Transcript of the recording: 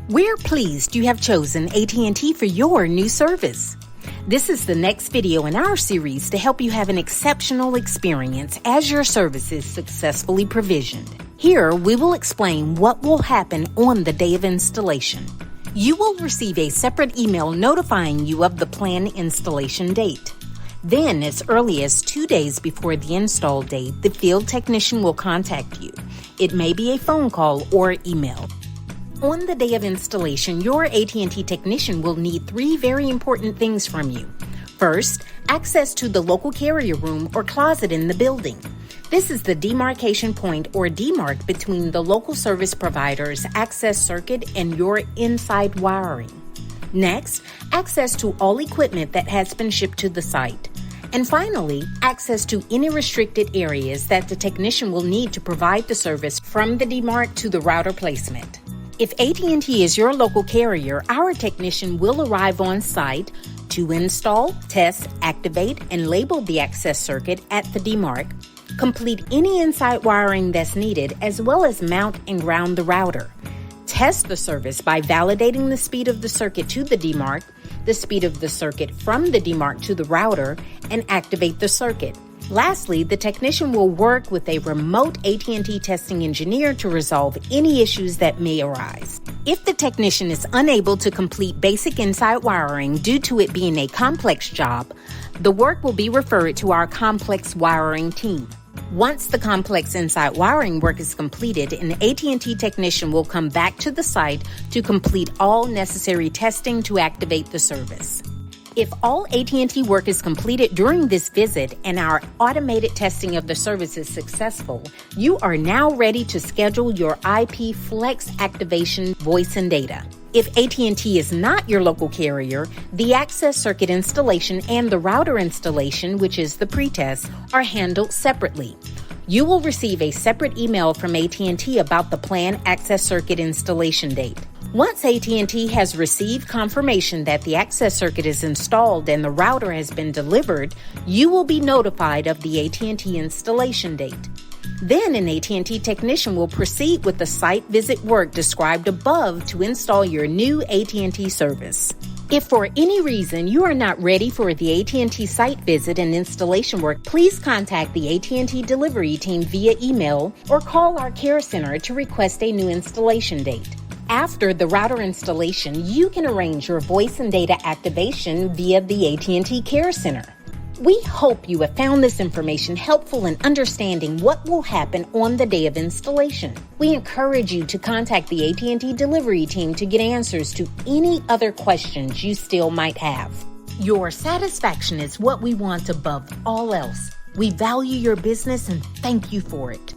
We're pleased you have chosen AT&T for your new service. This is the next video in our series to help you have an exceptional experience as your service is successfully provisioned. Here, we will explain what will happen on the day of installation. You will receive a separate email notifying you of the planned installation date. Then, as early as 2 days before the install date, the field technician will contact you. It may be a phone call or email. On the day of installation, your AT&T technician will need 3 very important things from you. First, access to the local carrier room or closet in the building. This is the demarcation point or Demarc between the local service provider's access circuit and your inside wiring. Next, access to all equipment that has been shipped to the site. And finally, access to any restricted areas that the technician will need to provide the service from the Demarc to the router placement. If AT&T is your local carrier, our technician will arrive on site to install, test, activate, and label the access circuit at the Demarc, complete any inside wiring that's needed, as well as mount and ground the router. Test the service by validating the speed of the circuit to the Demarc, the speed of the circuit from the Demarc to the router, and activate the circuit. Lastly, the technician will work with a remote AT&T testing engineer to resolve any issues that may arise. If the technician is unable to complete basic inside wiring due to it being a complex job, the work will be referred to our complex wiring team. Once the complex inside wiring work is completed, an AT&T technician will come back to the site to complete all necessary testing to activate the service. If all AT&T work is completed during this visit and our automated testing of the service is successful, you are now ready to schedule your IP Flex activation voice and data. If AT&T is not your local carrier, the access circuit installation and the router installation, which is the pretest, are handled separately. You will receive a separate email from AT&T about the planned access circuit installation date. Once AT&T has received confirmation that the access circuit is installed and the router has been delivered, you will be notified of the AT&T installation date. Then an AT&T technician will proceed with the site visit work described above to install your new AT&T service. If for any reason you are not ready for the AT&T site visit and installation work, please contact the AT&T delivery team via email or call our care center to request a new installation date. After the router installation, you can arrange your voice and data activation via the AT&T Care Center. We hope you have found this information helpful in understanding what will happen on the day of installation. We encourage you to contact the AT&T delivery team to get answers to any other questions you still might have. Your satisfaction is what we want above all else. We value your business and thank you for it.